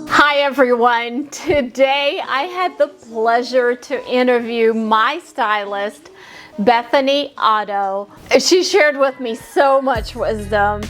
Hi everyone. Today I had the pleasure to interview my stylist, Bethany Oddo. She shared with me so much wisdom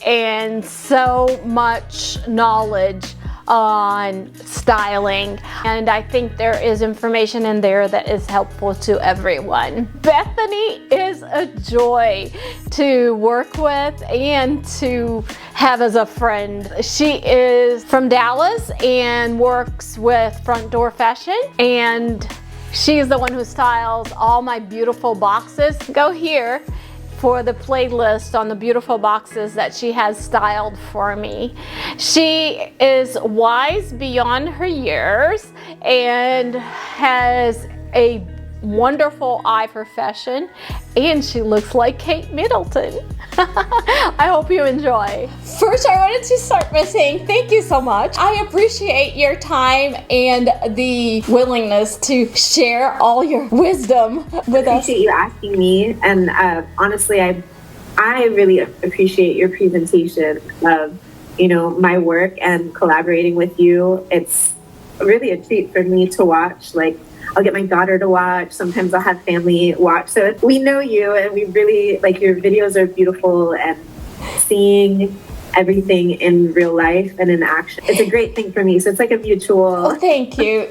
and so much knowledge on styling, and I think there is information in there that is helpful to everyone. Bethany is a joy to work with and to have as a friend. She is from Dallas and works with Front Door Fashion, and she's the one who styles all my beautiful boxes. Go here for the playlist on the beautiful boxes that she has styled for me. She is wise beyond her years and has a wonderful eye for fashion, and she looks like Kate Middleton. I hope you enjoy. First, I wanted to start by saying thank you so much. I appreciate your time and the willingness to share all your wisdom with us. I appreciate you asking me, and honestly, I really appreciate your presentation of, you know, my work and collaborating with you. It's really a treat for me to watch. Like, I'll get my daughter to watch. Sometimes I'll have family watch. So we know you, and we really, like, your videos are beautiful, and seeing everything in real life and in action, it's a great thing for me. So it's like a mutual. Oh, thank you.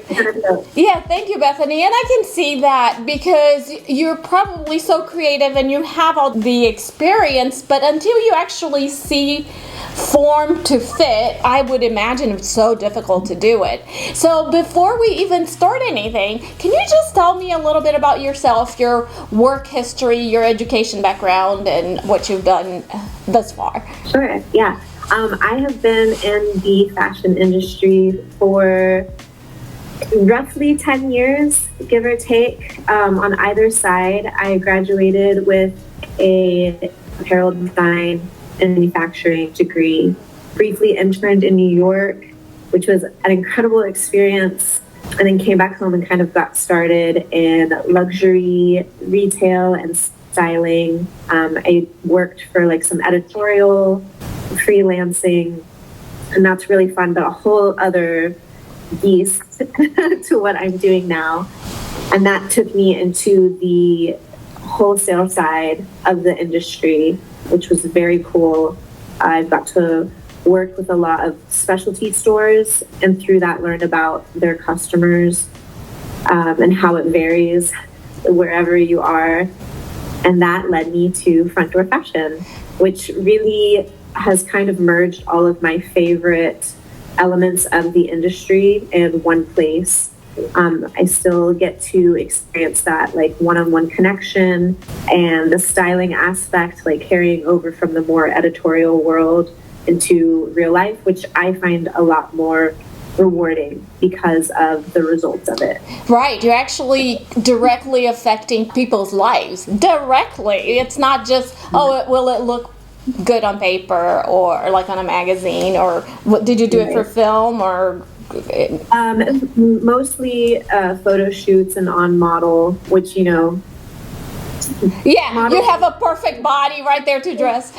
Yeah, thank you, Bethany. And I can see that because you're probably so creative and you have all the experience, but until you actually see form to fit, I would imagine it's so difficult to do it. So before we even start anything, can you just tell me a little bit about yourself, your work history, your education background, and what you've done thus far? Sure, yeah. I have been in the fashion industry for roughly 10 years, give or take, on either side. I graduated with a apparel design and manufacturing degree, briefly interned in New York, which was an incredible experience, and then came back home and kind of got started in luxury retail and styling. I worked for like some editorial, freelancing, and that's really fun, but a whole other beast to what I'm doing now. And that took me into the wholesale side of the industry, which was very cool. I got to work with a lot of specialty stores, and through that learned about their customers and how it varies wherever you are. And that led me to Front Door Fashion, which really has kind of merged all of my favorite elements of the industry in one place. I still get to experience that like one-on-one connection and the styling aspect, like carrying over from the more editorial world into real life, which I find a lot more rewarding because of the results of it. Right, you're actually directly affecting people's lives. Directly. It's not just, will it look good on paper or like on a magazine, or what, did you do it for film or? Mostly photo shoots and on model, which, you know. Yeah, model, you have a perfect body right there to dress.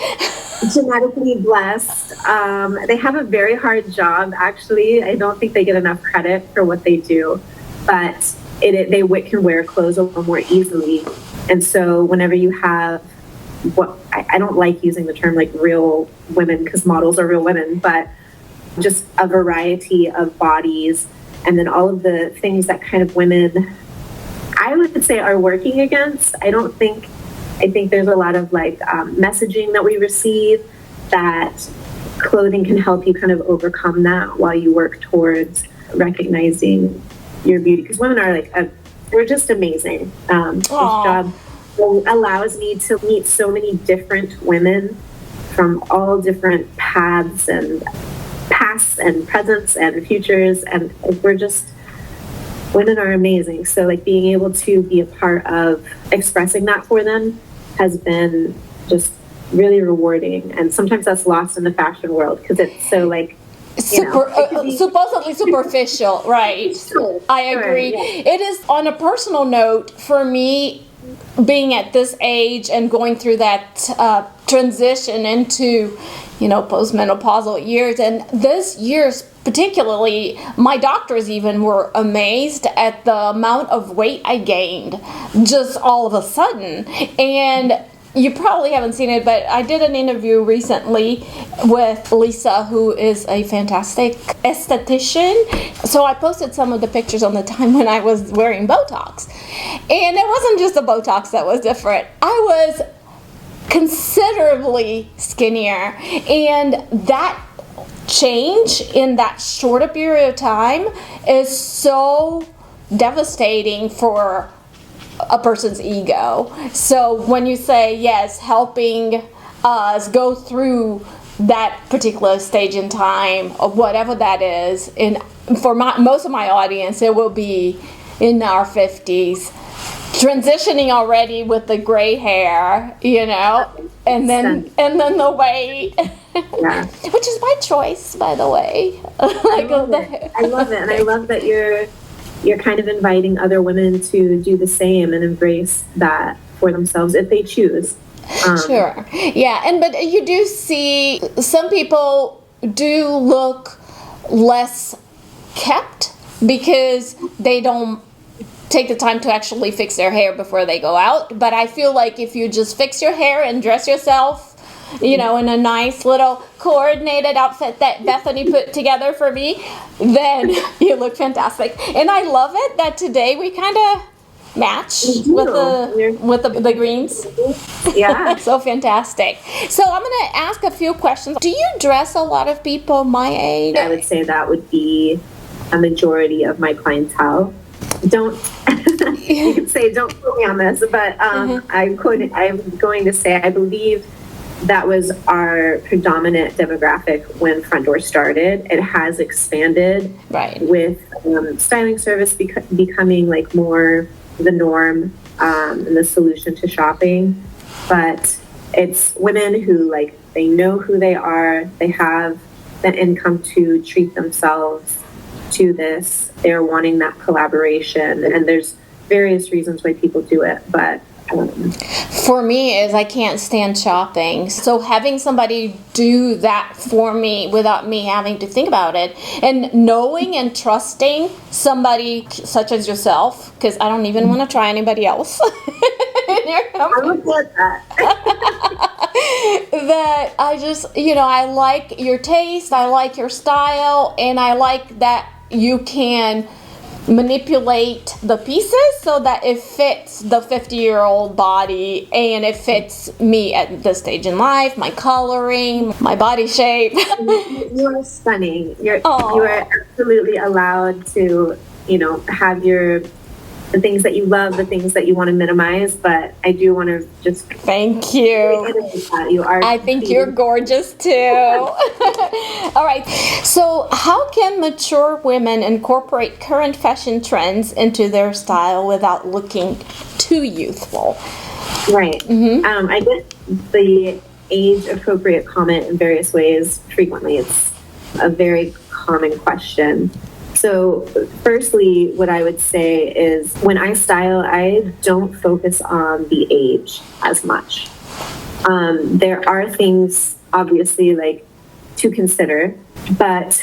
Genetically blessed. They have a very hard job, actually. I don't think they get enough credit for what they do, but they can wear clothes a little more easily. And so whenever you have, I don't like using the term like real women because models are real women, but just a variety of bodies, and then all of the things that kind of women, I would say, are working against. I think there's a lot of like messaging that we receive that clothing can help you kind of overcome that while you work towards recognizing your beauty, because women are like we're just amazing. This job allows me to meet so many different women from all different paths and pasts and presents and futures, and women are amazing. So like being able to be a part of expressing that for them has been just really rewarding, and sometimes that's lost in the fashion world because it's so like supposedly superficial, right? Sure, I agree. Yeah. It is, on a personal note, for me, being at this age and going through that transition into, postmenopausal years. And this year's particularly, my doctors even were amazed at the amount of weight I gained just all of a sudden. And you probably haven't seen it, but I did an interview recently with Lisa, who is a fantastic esthetician. So I posted some of the pictures on the time when I was wearing Botox. And it wasn't just the Botox that was different. I was considerably skinnier. And that change in that shorter period of time is so devastating for a person's ego. So when you say, yes, helping us go through that particular stage in time, or whatever that is, and for most of my audience, it will be in our 50s, transitioning already with the gray hair, and then the weight. Yeah. Which is my choice, by the way. I love it. And I love that you're kind of inviting other women to do the same and embrace that for themselves if they choose. Sure. Yeah, but you do see some people do look less kept because they don't take the time to actually fix their hair before they go out. But I feel like if you just fix your hair and dress yourself, in a nice little coordinated outfit that Bethany put together for me, then you look fantastic. And I love it that today we kind of match with the greens. Yeah. So fantastic. So I'm going to ask a few questions. Do you dress a lot of people my age? I would say that would be a majority of my clientele. You can say don't quote me on this, but I'm going to say I believe that was our predominant demographic when Front Door started. It has expanded with styling service becoming like more the norm and the solution to shopping. But it's women who they know who they are. They have the income to treat themselves to this. They're wanting that collaboration, and there's various reasons why people do it, but for me is I can't stand shopping. So having somebody do that for me without me having to think about it, and knowing and trusting somebody such as yourself, because I don't even want to try anybody else in your company. I would want that. That I just, I like your taste, I like your style, and I like that you can manipulate the pieces so that it fits the 50-year-old body and it fits me at this stage in life, my coloring, my body shape. You are stunning. You are absolutely allowed to, have the things that you love, the things that you want to minimize, but I do want to just thank you. You are. I think you're gorgeous too. All right. So, how can mature women incorporate current fashion trends into their style without looking too youthful? Right. Mm-hmm. I get the age-appropriate comment in various ways frequently. It's a very common question. So firstly, what I would say is when I style, I don't focus on the age as much. There are things obviously to consider, but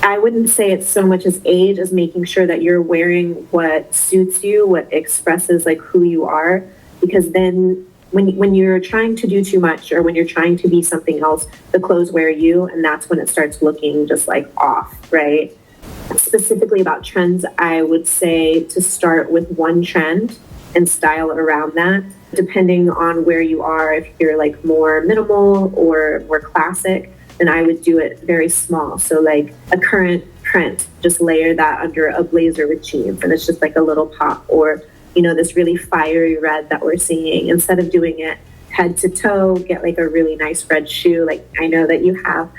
I wouldn't say it's so much as age as making sure that you're wearing what suits you, what expresses who you are, because then when you're trying to do too much or when you're trying to be something else, the clothes wear you, and that's when it starts looking just off, right? Specifically about trends, I would say to start with one trend and style around that, depending on where you are. If you're more minimal or more classic, then I would do it very small. So a current print, just layer that under a blazer with jeans, and it's just a little pop, or this really fiery red that we're seeing. Instead of doing it head to toe, get a really nice red shoe, I know that you have,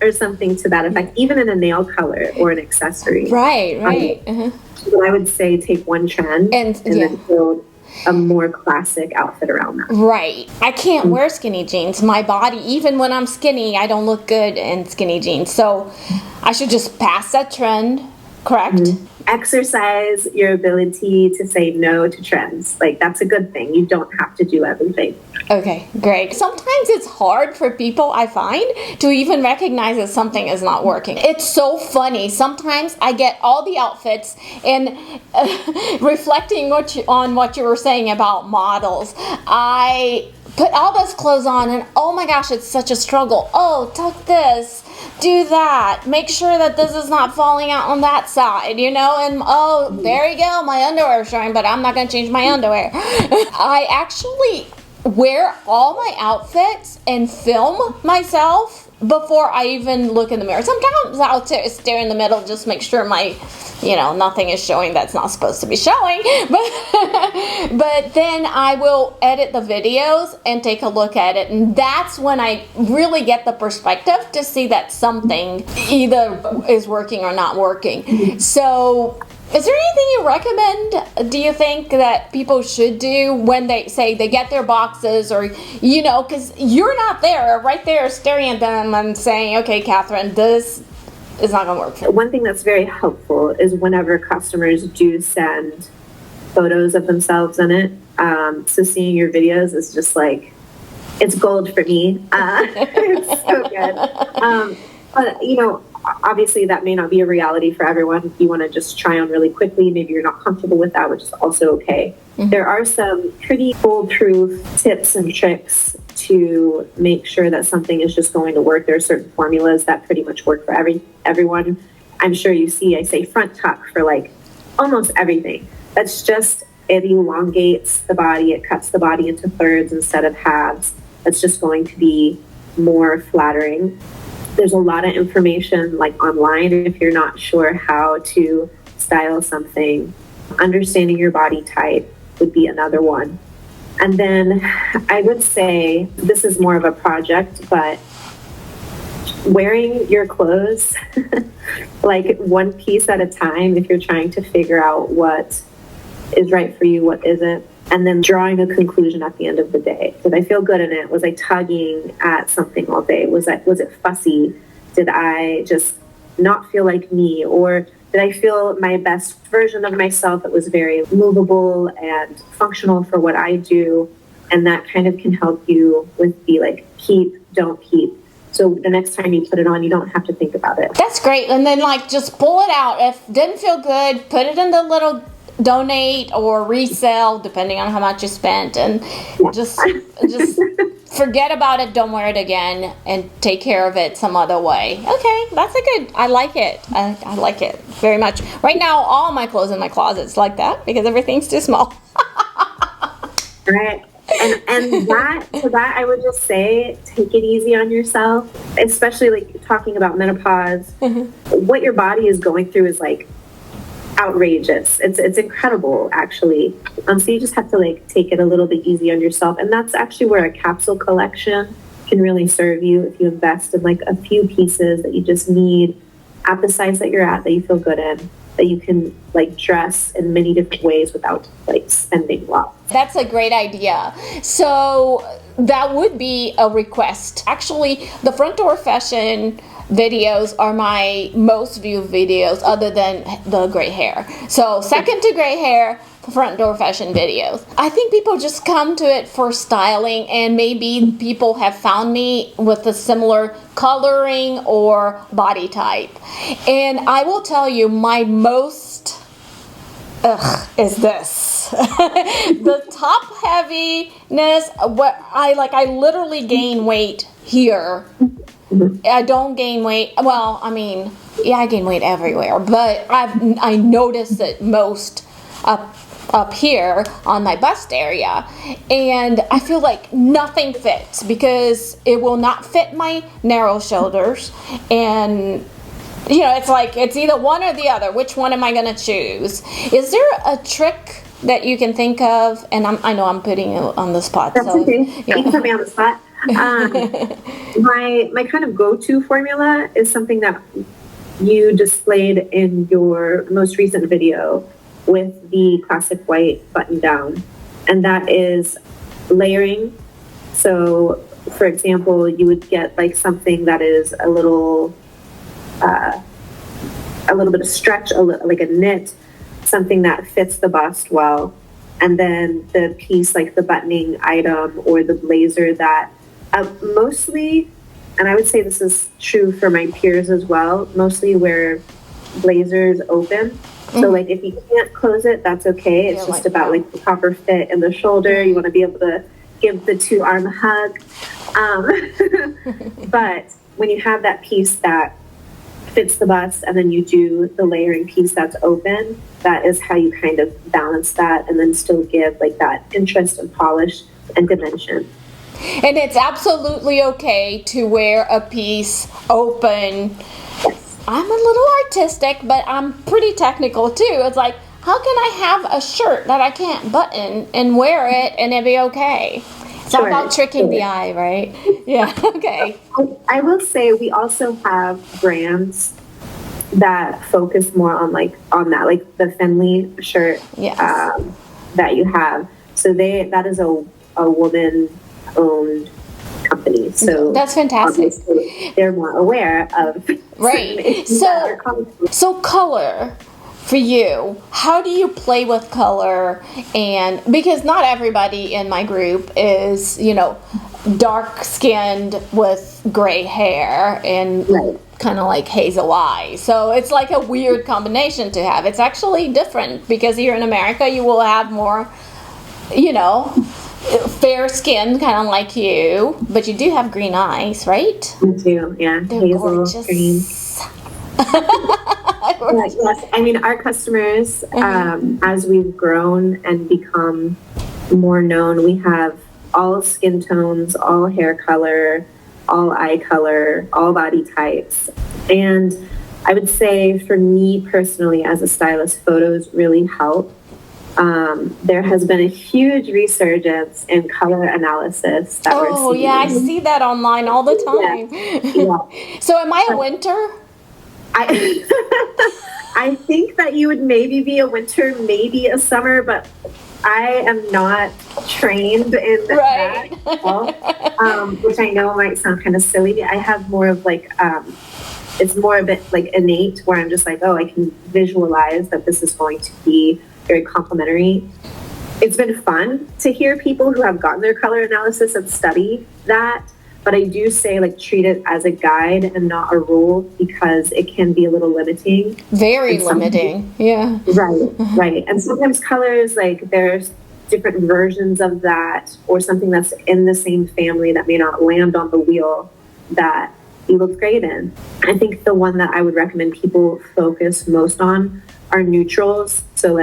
or something to that effect, even in a nail color or an accessory. Right. So I would say take one trend and then build a more classic outfit around that. Right. I can't wear skinny jeans. My body, even when I'm skinny, I don't look good in skinny jeans. So I should just pass that trend correct? Exercise your ability to say no to trends. Like, that's a good thing. You don't have to do everything. Okay, great. Sometimes it's hard for people, I find, to even recognize that something is not working. It's so funny. Sometimes I get all the outfits, and reflecting on what you were saying about models, I put all those clothes on, and oh my gosh, it's such a struggle. Oh, tuck this, do that, make sure that this is not falling out on that side, you know, and oh, there you go, my underwear is showing, but I'm not going to change my underwear. I actually wear all my outfits and film myself before I even look in the mirror. Sometimes I'll stare in the middle, just make sure my, nothing is showing that's not supposed to be showing. But then I will edit the videos and take a look at it. And that's when I really get the perspective to see that something either is working or not working. So is there anything you recommend, do you think, that people should do when they say they get their boxes, or, because you're not there, right there staring at them and saying, okay, Catherine, this is not going to work for me. One thing that's very helpful is whenever customers do send photos of themselves in it. So seeing your videos is just like, it's gold for me. It's so good. But, obviously that may not be a reality for everyone. If you want to just try on really quickly, maybe you're not comfortable with that, which is also okay. Mm-hmm. There are some pretty foolproof tips and tricks to make sure that something is just going to work. There are certain formulas that pretty much work for everyone. I'm sure you see, I say front tuck for like almost everything. That's just, it elongates the body. It cuts the body into thirds instead of halves. That's just going to be more flattering. There's a lot of information like online if you're not sure how to style something. Understanding your body type would be another one. And then I would say, this is more of a project, but wearing your clothes like one piece at a time if you're trying to figure out what is right for you, what isn't. And then drawing a conclusion at the end of the day. Did I feel good in it? Was I tugging at something all day? Was it fussy? Did I just not feel like me? Or did I feel my best version of myself that was very movable and functional for what I do? And that kind of can help you with the like keep, don't keep. So the next time you put it on, you don't have to think about it. That's great. And then like just pull it out. If it didn't feel good, put it in the little donate or resell, depending on how much you spent, and just forget about it, don't wear it again, and take care of it some other way. Okay, that's a good, I like it. I like it very much. Right now, all my clothes in my closet's like that because everything's too small. Right. And that I would just say, take it easy on yourself, especially like talking about menopause. Mm-hmm. What your body is going through is like outrageous. It's incredible, actually. So you just have to like take it a little bit easy on yourself. And that's actually where a capsule collection can really serve you if you invest in like a few pieces that you just need at the size that you're at, that you feel good in, that you can like dress in many different ways without like spending a lot. That's a great idea. So that would be a request. Actually, the front door fashion videos are my most viewed videos other than the gray hair. So second to gray hair, front door fashion videos. I think people just come to it for styling, and maybe people have found me with a similar coloring or body type. And I will tell you, my most is this. The top heaviness, I literally gain weight here. I don't gain weight. Well, I mean, yeah, I gain weight everywhere, but I notice it most up here on my bust area, and I feel like nothing fits because it will not fit my narrow shoulders, and it's like it's either one or the other. Which one am I going to choose? Is there a trick that you can think of? And I know I'm putting you on the spot. That's so okay. You can put me on the spot. My kind of go-to formula is something that you displayed in your most recent video with the classic white button down, and that is layering. So for example, you would get like something that is a little a little bit of stretch, like a knit, something that fits the bust well. And then the piece, like the buttoning item or the blazer that mostly, and I would say this is true for my peers as well, mostly wear blazers open. So like if you can't close it, that's okay. It's just about like the proper fit in the shoulder. You want to be able to give the 2-arm hug. But when you have that piece that fits the bust and then you do the layering piece that's open, that is how you kind of balance that and then still give like that interest and polish and dimension. And it's absolutely okay to wear a piece open. I'm a little artistic, but I'm pretty technical too. It's like, how can I have a shirt that I can't button and wear it and it'd be okay? It's all about tricking the eye, right? Yeah, okay. I will say we also have brands that focus more on that, like the Finley shirt that you have. So that is a woman-owned company. So that's fantastic. They're more aware of right. So color for you, how do you play with color? And because not everybody in my group is, dark skinned with gray hair and kind of like hazel eyes. So it's like a weird combination to have. It's actually different because here in America you will have more, fair skin, kind of like you, but you do have green eyes, right? Me too, yeah. They're hazel, gorgeous. Green. Yes, I mean, our customers, as we've grown and become more known, we have all skin tones, all hair color, all eye color, all body types. And I would say for me personally, as a stylist, photos really help. There has been a huge resurgence in color analysis that we're seeing. I see that online all the time. Yeah. So am I a winter? I think that you would maybe be a winter, maybe a summer, but I am not trained in that at all, which I know might sound kind of silly. I have more of it's more a bit like innate where I'm just like, I can visualize that this is going to be very complimentary. It's been fun to hear people who have gotten their color analysis and study that, but I do say treat it as a guide and not a rule because it can be a little limiting. Very limiting, yeah. Right. And sometimes colors, there's different versions of that or something that's in the same family that may not land on the wheel that you look great in. I think the one that I would recommend people focus most on are neutrals. So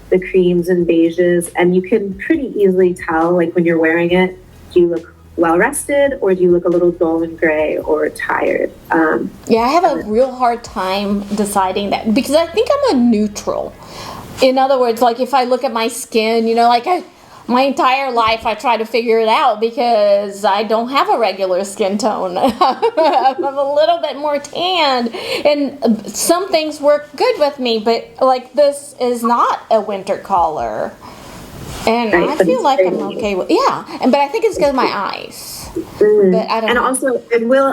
the creams and beiges, and you can pretty easily tell when you're wearing it, do you look well rested or do you look a little dull and gray or tired? I have a real hard time deciding that because I think I'm a neutral. In other words, if I look at my skin, my entire life I try to figure it out because I don't have a regular skin tone. I'm a little bit more tanned and some things work good with me, but this is not a winter color. And I feel like I'm okay with but I think it's because of my eyes. But I don't know. Also,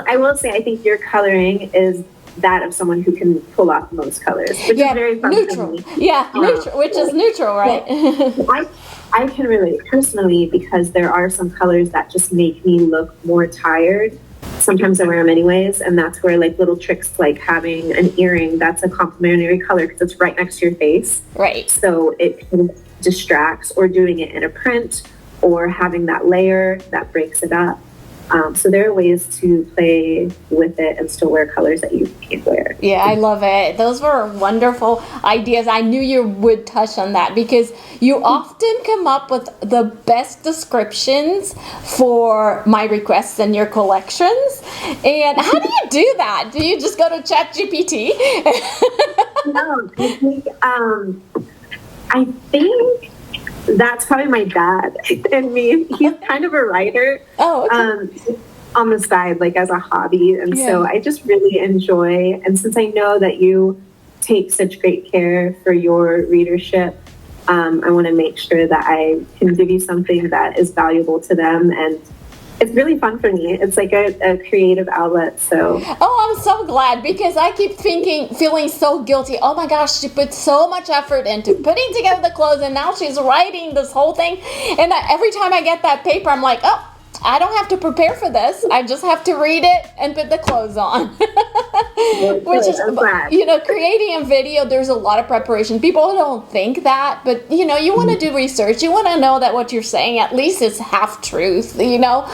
I will say I think your coloring is that of someone who can pull off most colors, which is very fun neutral. for me. Neutral, which is neutral, right? I can relate personally because there are some colors that just make me look more tired. Sometimes I wear them anyways, and that's where little tricks like having an earring that's a complementary color because it's right next to your face. Right. So it can distracts, or doing it in a print, or having that layer that breaks it up. So there are ways to play with it and still wear colors that you can't wear. Yeah, I love it. Those were wonderful ideas. I knew you would touch on that because you often come up with the best descriptions for my requests in your collections. And how do you do that? Do you just go to ChatGPT? No, I think that's probably my dad and me. He's kind of a writer on the side, as a hobby. And so I just really enjoy, and since I know that you take such great care for your readership, I want to make sure that I can give you something that is valuable to them and it's really fun for me. It's like a creative outlet. So Oh, I'm so glad, because I keep feeling so guilty. Oh my gosh, she put so much effort into putting together the clothes, and now she's writing this whole thing. And every time I get that paper, I'm like, oh, I don't have to prepare for this. I just have to read it and put the clothes on. Which is, you know, creating a video, there's a lot of preparation. People don't think that, but you know, you want to do research. You want to know that what you're saying at least is half truth, you know.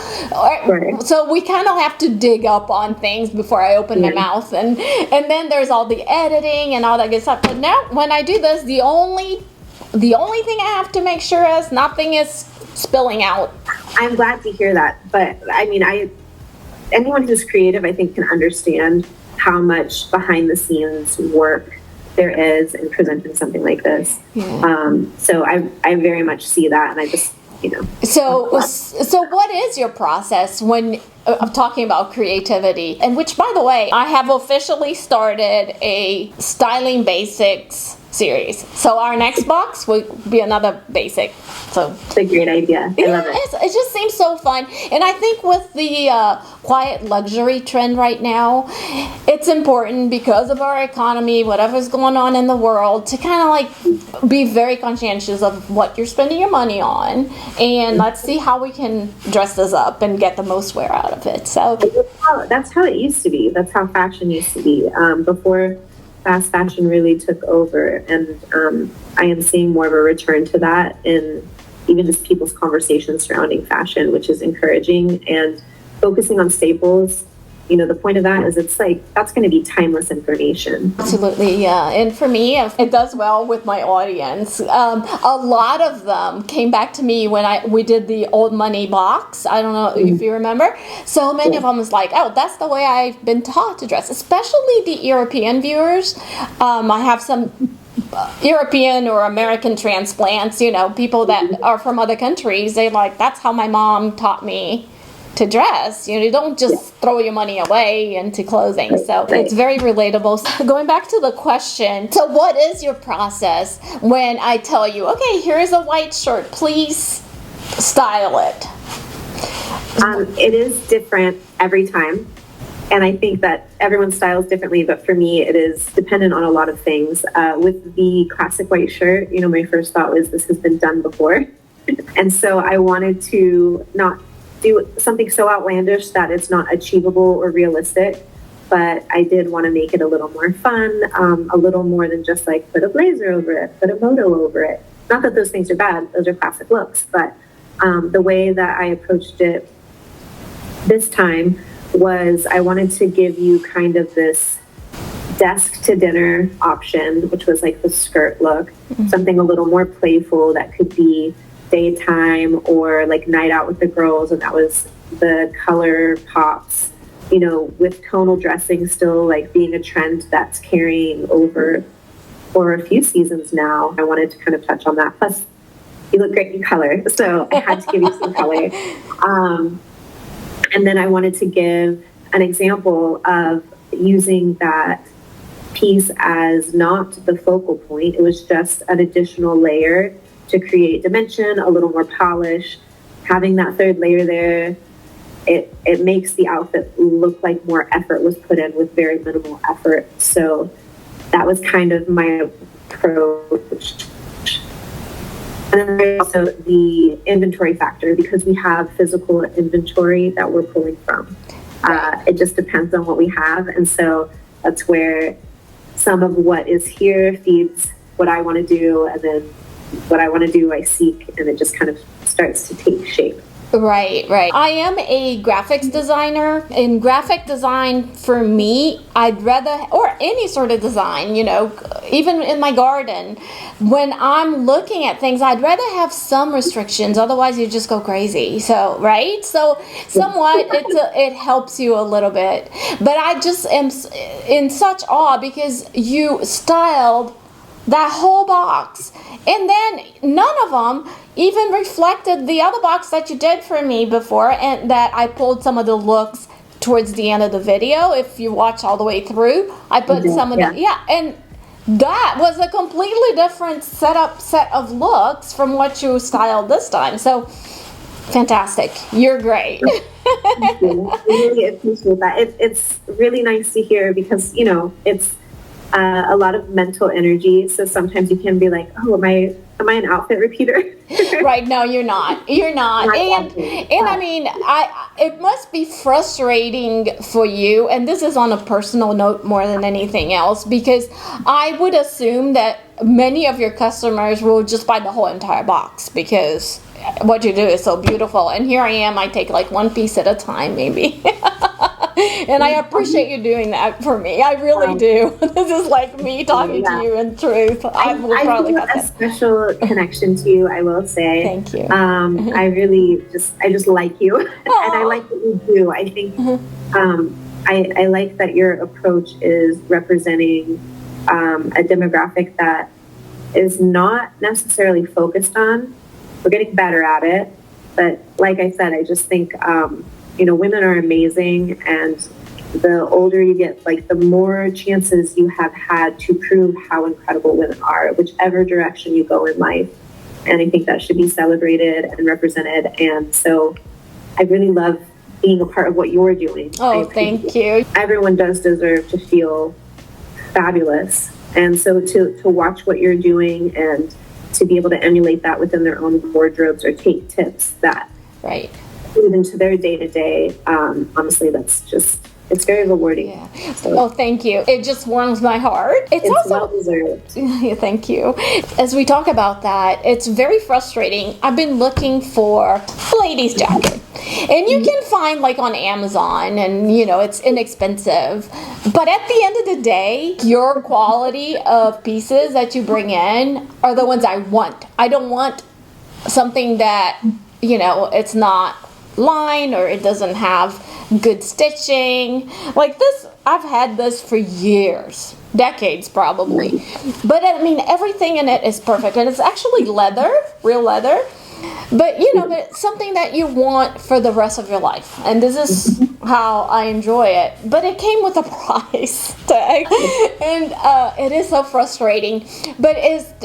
Right. So we kind of have to dig up on things before I open my mouth, and then there's all the editing and all that good stuff. But now when I do this, the only thing I have to make sure is nothing is spilling out. I'm glad to hear that. But I mean, anyone who's creative, I think, can understand how much behind the scenes work there is in presenting something like this. Yeah. So I very much see that, and I just, you know. So what is your process when I'm talking about creativity? And which, by the way, I have officially started a styling basics series. So our next box will be another basic. So it's a great idea. I love it. It just seems so fun. And I think with the quiet luxury trend right now, it's important, because of our economy, whatever's going on in the world, to kind of like be very conscientious of what you're spending your money on. And let's see how we can dress this up and get the most wear out of it. So that's how it used to be. That's how fashion used to be before fast fashion really took over, and I am seeing more of a return to that in even just people's conversations surrounding fashion, which is encouraging, and focusing on staples. You know, the point of that is it's like, that's going to be timeless information. Absolutely, yeah. And for me, it does well with my audience. A lot of them came back to me when we did the old money box. I don't know if you remember. So many of them was like, oh, that's the way I've been taught to dress, especially the European viewers. I have some European or American transplants, you know, people that are from other countries. They like, that's how my mom taught me to dress. You know, you don't just throw your money away into clothing. So it's very relatable. So going back to the question, so what is your process when I tell you, okay, here's a white shirt, please style it? It is different every time. And I think that everyone styles differently, but for me, it is dependent on a lot of things. With the classic white shirt, you know, my first thought was, this has been done before. And so I wanted to not do something so outlandish that it's not achievable or realistic, but I did want to make it a little more fun, a little more than just like put a blazer over it, put a moto over it. Not that those things are bad, those are classic looks, but the way that I approached it this time was I wanted to give you kind of this desk to dinner option, which was like the skirt look, something a little more playful that could be daytime or like night out with the girls, and that was the color pops, you know, with tonal dressing still like being a trend that's carrying over for a few seasons now. I wanted to kind of touch on that. Plus, you look great in color, so I had to give you some color. And then I wanted to give an example of using that piece as not the focal point. It was just an additional layer to create dimension, a little more polish. Having that third layer there, it makes the outfit look like more effort was put in with very minimal effort. So that was kind of my approach. And then there's also the inventory factor, because we have physical inventory that we're pulling from. It just depends on what we have. And so that's where some of what is here feeds what I want to do, and then what I want to do I seek, and it just kind of starts to take shape. Right. I am a graphics designer. In graphic design, for me, I'd rather, or any sort of design, you know, even in my garden, when I'm looking at things, I'd rather have some restrictions. Otherwise, you just go crazy. So, right? So, somewhat, it helps you a little bit. But I just am in such awe, because you styled that whole box, and then none of them even reflected the other box that you did for me before, and that I pulled some of the looks towards the end of the video. If you watch all the way through, I put some of the, and that was a completely different set of looks from what you styled this time. So Fantastic. You're great. Thank you. I really appreciate that. It's really nice to hear because, it's a lot of mental energy. So sometimes you can be like, oh, am I an outfit repeater? Right. No, you're not. You're not. And I mean, it must be frustrating for you. And this is on a personal note more than anything else, because I would assume that many of your customers will just buy the whole entire box because what you do is so beautiful. And here I am, I take like one piece at a time, maybe. And I appreciate you doing that for me. I really do. This is like me talking to you in truth. I will probably have a special connection to you, I will say. Thank you. I just like you. And I like what you do. I think I like that your approach is representing a demographic that is not necessarily focused on. We're getting better at it. But like I said, I just think women are amazing, and the older you get, like the more chances you have had to prove how incredible women are, whichever direction you go in life. And I think that should be celebrated and represented. And so I really love being a part of what you're doing. Oh, thank you. Everyone does deserve to feel fabulous. And so to watch what you're doing and to be able to emulate that within their own wardrobes or take tips that right even to their day-to-day, honestly, it's very rewarding. Yeah. So, thank you. It just warms my heart. It's also well-deserved. Yeah, thank you. As we talk about that, it's very frustrating. I've been looking for a ladies' jacket. And you can find like on Amazon and, it's inexpensive. But at the end of the day, your quality of pieces that you bring in are the ones I want. I don't want something that, it's not line or it doesn't have good stitching. Like this, I've had this for years, decades probably. But I mean, everything in it is perfect. And it's actually leather, real leather. But but it's something that you want for the rest of your life. And this is how I enjoy it. But it came with a price tag. And it is so frustrating. But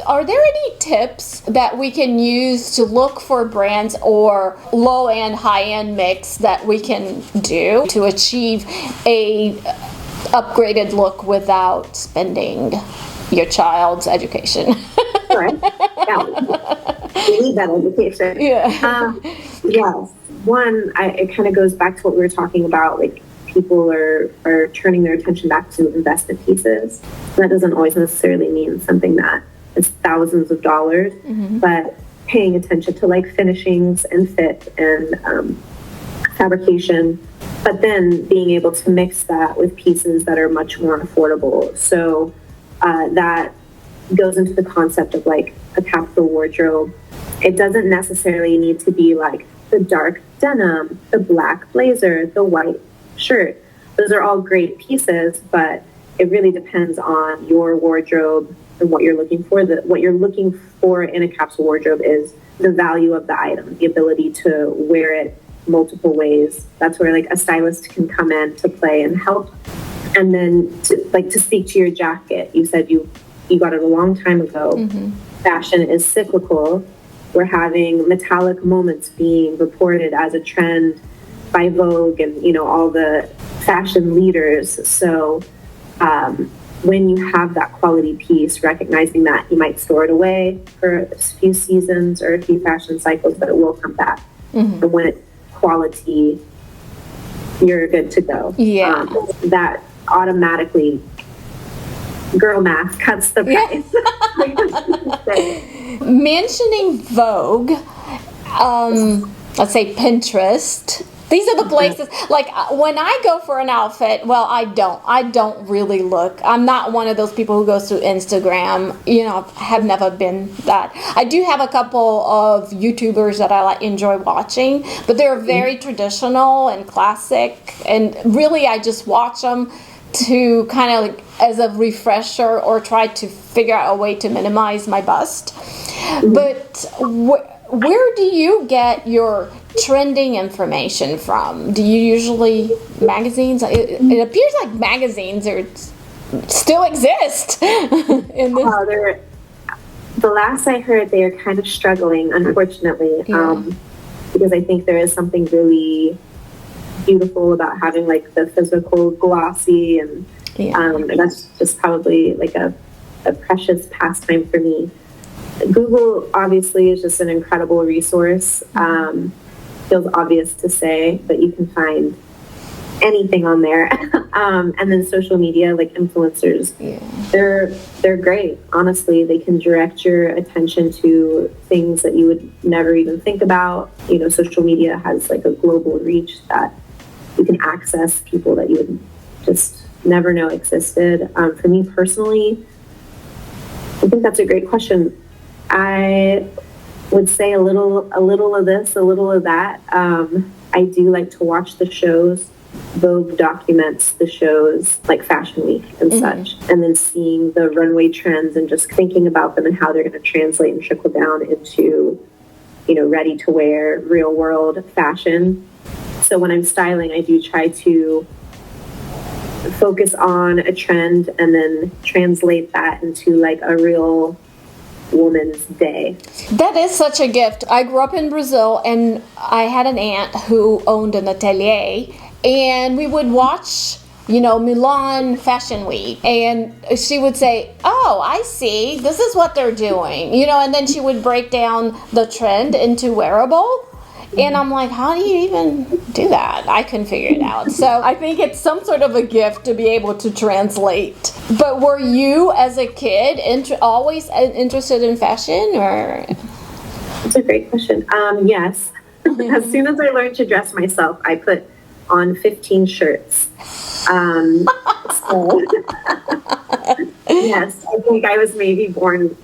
are there any tips that we can use to look for brands or low-end, high-end mix that we can do to achieve a upgraded look without spending your child's education? Right. You need that education. Yeah. Yes. One, it kind of goes back to what we were talking about. Like people are turning their attention back to investment pieces. That doesn't always necessarily mean something that is thousands of dollars, but paying attention to like finishings and fit and fabrication, but then being able to mix that with pieces that are much more affordable. So that goes into the concept of like a capsule wardrobe. It doesn't necessarily need to be like the dark denim, the black blazer, the white shirt. Those are all great pieces, but it really depends on your wardrobe and what you're looking for. What you're looking for in a capsule wardrobe is the value of the item, the ability to wear it multiple ways. That's where like a stylist can come in to play and help. And then to speak to your jacket, you said you got it a long time ago. Fashion is cyclical. We're having metallic moments being reported as a trend by Vogue and, all the fashion leaders. So when you have that quality piece, recognizing that you might store it away for a few seasons or a few fashion cycles, but it will come back. And when it's quality, you're good to go. Yeah. That automatically, girl math cuts the price. Mentioning Vogue, let's say Pinterest. These are the places, like when I go for an outfit, well, I don't really look. I'm not one of those people who goes to Instagram. Have never been that. I do have a couple of YouTubers that I enjoy watching, but they're very traditional and classic. And really, I just watch them to kind of like as a refresher or try to figure out a way to minimize my bust. But where do you get your trending information from? Do you usually magazines? It appears like magazines still exist. The last I heard, they are kind of struggling, unfortunately. Yeah. because I think there is something really beautiful about having like the physical glossy, and that's just probably like a precious pastime for me. Google obviously is just an incredible resource. Feels obvious to say, but you can find anything on there. And then social media, like influencers, they're great. Honestly, they can direct your attention to things that you would never even think about. You know, social media has like a global reach that you can access people that you would just never know existed. For me personally, I think that's a great question. I would say a little of this, a little of that. I do like to watch the shows. Vogue documents the shows like Fashion Week and such, and then seeing the runway trends and just thinking about them and how they're going to translate and trickle down into, you know, ready to wear, real world fashion. So when I'm styling, I do try to focus on a trend and then translate that into like a real woman's day. That is such a gift. I grew up in Brazil, and I had an aunt who owned an atelier, and we would watch, you know, Milan Fashion Week, and she would say, oh, I see, this is what they're doing, you know, and then she would break down the trend into wearable. And I'm like, how do you even do that? I couldn't figure it out. So I think it's some sort of a gift to be able to translate. But were you, as a kid, always interested in fashion, or? That's a great question. Yes. As soon as I learned to dress myself, I put on 15 shirts. So yes, I think I was maybe born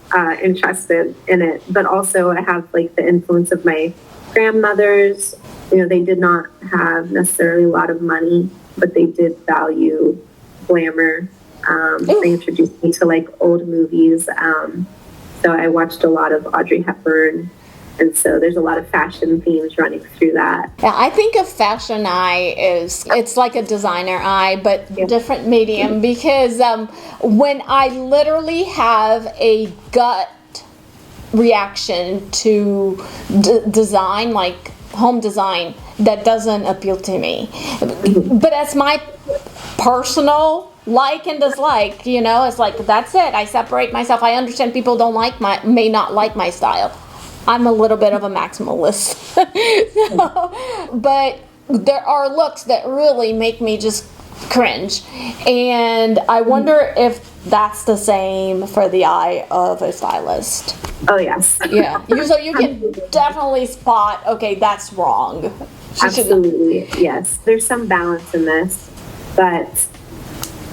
interested in it. But also I have like the influence of my grandmothers. You know, they did not have necessarily a lot of money, but they did value glamour. They introduced me to like old movies. So I watched a lot of Audrey Hepburn, and so there's a lot of fashion themes running through that. Yeah, I think of fashion eye it's like a designer eye, but different medium, because when I literally have a gut reaction to design, like home design, that doesn't appeal to me. But as my personal like and dislike, you know, it's like, that's it. I separate myself. I understand people may not like my style. I'm a little bit of a maximalist. But there are looks that really make me just cringe. And I wonder if that's the same for the eye of a stylist. Oh, yes. Yeah. So you can definitely spot, okay, that's wrong. Absolutely. Yes. There's some balance in this, but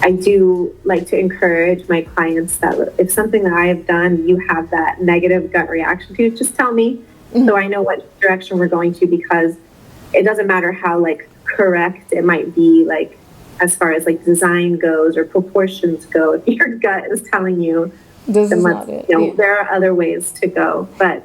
I do like to encourage my clients that if something that I have done, you have that negative gut reaction to, just tell me so I know what direction we're going to, because it doesn't matter how like correct it might be, like as far as like design goes or proportions go. If your gut is telling you, this is not it. You know, there are other ways to go. But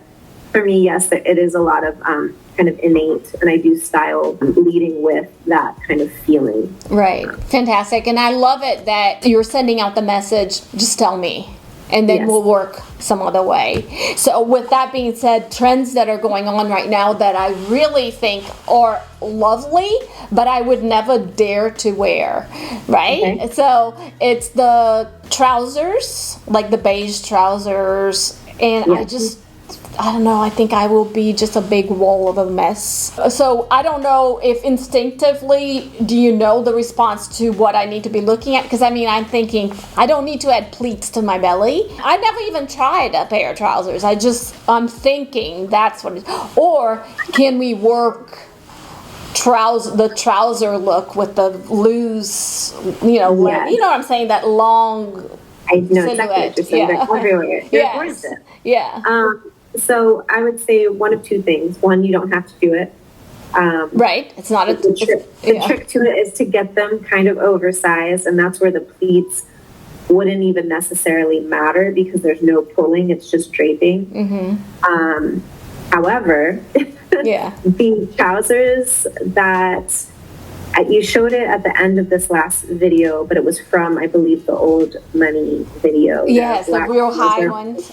for me, yes, it is a lot of kind of innate, and I do style leading with that kind of feeling. Right. Fantastic. And I love it that you're sending out the message, just tell me, and then we'll work some other way. So with that being said, trends that are going on right now that I really think are lovely, but I would never dare to wear, right? Okay. So it's the trousers, like the beige trousers, and I don't know, I think I will be just a big wall of a mess. So I don't know if instinctively, do you know the response to what I need to be looking at? Because I mean, I'm thinking, I don't need to add pleats to my belly. I never even tried a pair of trousers. I'm thinking that's what it is. Or can we work the trouser look with the loose, you know what I'm saying, that long I know silhouette. Exactly what you're saying. They're everywhere. They're gorgeous. Yeah. So I would say one of two things. One, you don't have to do it. Right. It's not the trick to it is to get them kind of oversized, and that's where the pleats wouldn't even necessarily matter because there's no pulling, it's just draping. However, the trousers that you showed it at the end of this last video, but it was from, I believe, the Old Money video. Yes, the real high ones.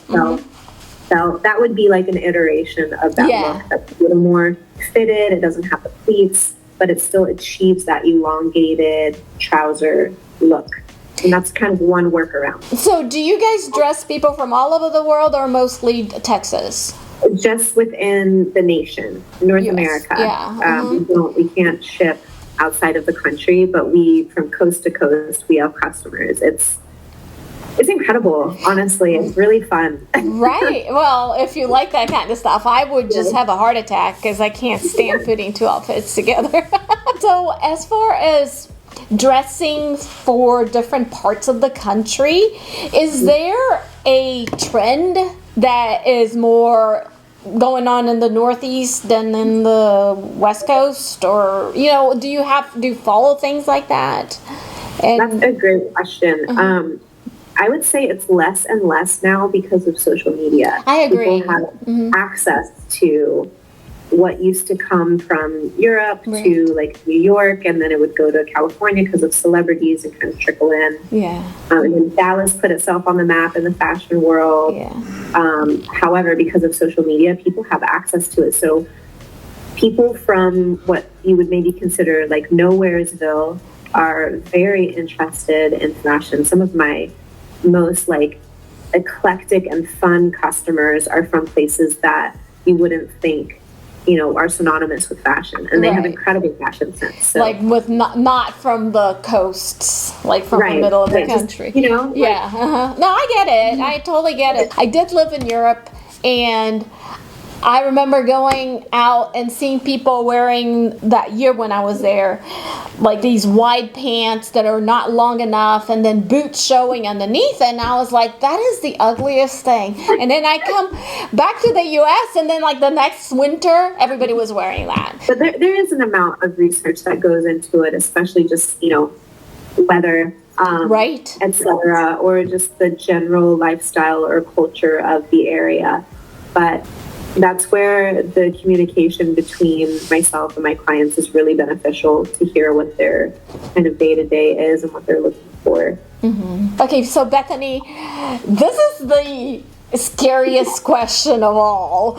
belt. That would be like an iteration of that Yeah. look. That's a little more fitted. It doesn't have the pleats, but it still achieves that elongated trouser look. And that's kind of one workaround. So do you guys dress people from all over the world or mostly Texas? Just within the nation, North US, America. yeah. We can't ship outside of the country, but we, from coast to coast, we have customers. It's incredible, honestly. It's really fun. Right. Well, if you like that kind of stuff, I would just have a heart attack because I can't stand putting two outfits together. So as far as dressing for different parts of the country, is there a trend that is more going on in the Northeast than in the West Coast? Or, do you follow things like that? That's a great question. I would say it's less and less now because of social media. I agree. People have access to what used to come from Europe to like New York, and then it would go to California because of celebrities and kind of trickle in. Yeah. And then Dallas put itself on the map in the fashion world. Yeah. However, because of social media, people have access to it. So people from what you would maybe consider like Nowheresville are very interested in fashion. Some of my most like eclectic and fun customers are from places that you wouldn't think are synonymous with fashion, and they have incredible fashion sense. So. Like with not from the coasts, like from the middle of the country. Just, No, I get it. I totally get it. I did live in Europe, and I remember going out and seeing people wearing that year when I was there, like these wide pants that are not long enough and then boots showing underneath. And I was like, that is the ugliest thing. And then I come back to the US, and then like the next winter, everybody was wearing that. But there is an amount of research that goes into it, especially just, weather, etc., or just the general lifestyle or culture of the area. But that's where the communication between myself and my clients is really beneficial, to hear what their kind of day-to-day is and what they're looking for. Mm-hmm. Okay, so Bethany, this is the scariest question of all.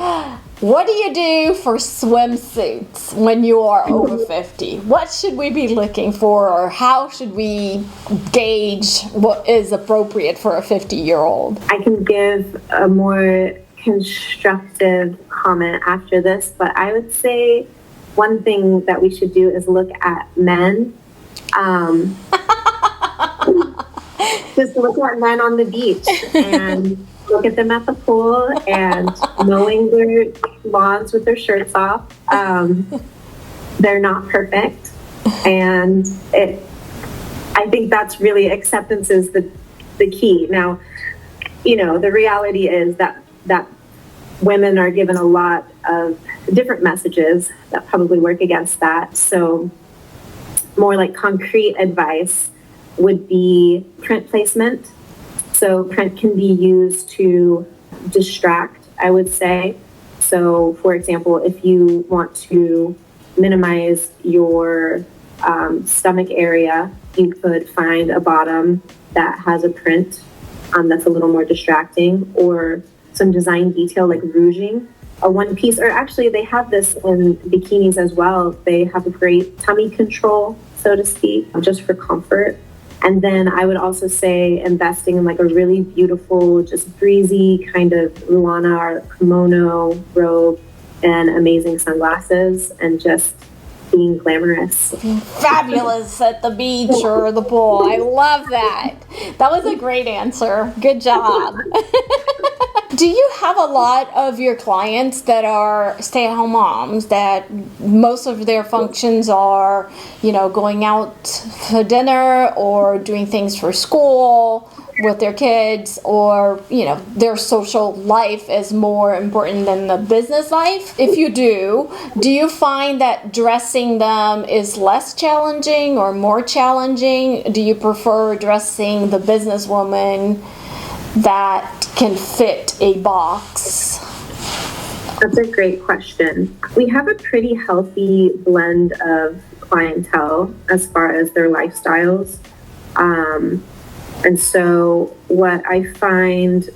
What do you do for swimsuits when you are over 50? What should we be looking for, or how should we gauge what is appropriate for a 50-year-old? I can give a more constructive comment after this, but I would say one thing that we should do is look at men. Just look at men on the beach and look at them at the pool and mowing their lawns with their shirts off. They're not perfect, and I think that's really, acceptance is the key. Now, the reality is that women are given a lot of different messages that probably work against that. So more like concrete advice would be print placement. So print can be used to distract, I would say. So for example, if you want to minimize your stomach area, you could find a bottom that has a print that's a little more distracting, or some design detail like rouging a one piece, or actually they have this in bikinis as well. They have a great tummy control, so to speak, just for comfort. And then I would also say investing in like a really beautiful, just breezy kind of ruana or kimono robe and amazing sunglasses, and just being glamorous. Fabulous at the beach or the pool. I love that. That was a great answer. Good job. Do you have a lot of your clients that are stay-at-home moms, that most of their functions are, going out for dinner or doing things for school with their kids, or, their social life is more important than the business life? If you do you find that dressing them is less challenging or more challenging? Do you prefer dressing the businesswoman that can fit a box? That's a great question. We have a pretty healthy blend of clientele as far as their lifestyles. And so what I find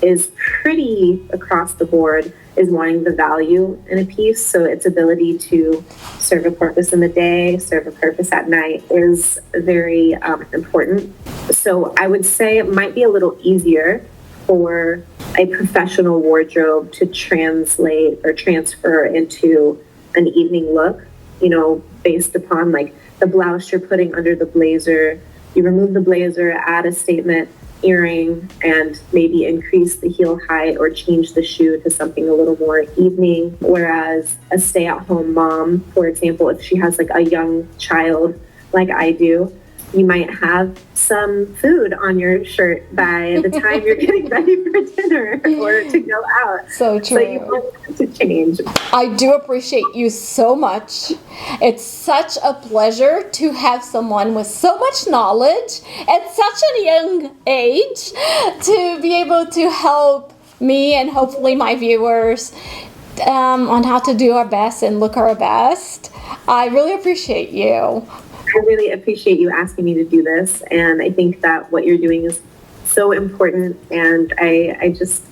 is pretty across the board, is wanting the value in a piece. So its ability to serve a purpose in the day, serve a purpose at night is very important. So I would say it might be a little easier for a professional wardrobe to translate or transfer into an evening look, you know, based upon like the blouse you're putting under the blazer. You remove the blazer, add a statement earring, and maybe increase the heel height or change the shoe to something a little more evening. Whereas a stay-at-home mom, for example, if she has like a young child like I do, you might have some food on your shirt by the time you're getting ready for dinner or to go out. So true. So you want it to change. I do appreciate you so much. It's such a pleasure to have someone with so much knowledge at such a young age to be able to help me and hopefully my viewers on how to do our best and look our best. I really appreciate you. I really appreciate you asking me to do this, and I think that what you're doing is so important, and I just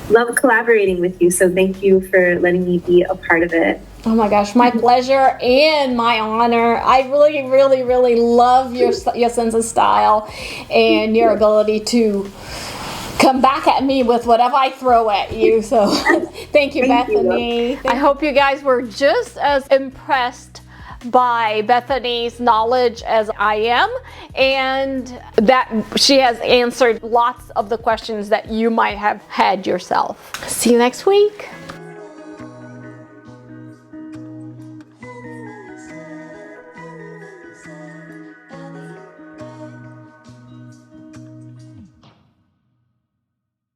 love collaborating with you, so thank you for letting me be a part of it. Oh my gosh, my pleasure and my honor. I really, really, really love your sense of style and your ability to come back at me with whatever I throw at you. So thank you, Bethany. I hope you guys were just as impressed by Bethany's knowledge as I am, and that she has answered lots of the questions that you might have had yourself. See you next week.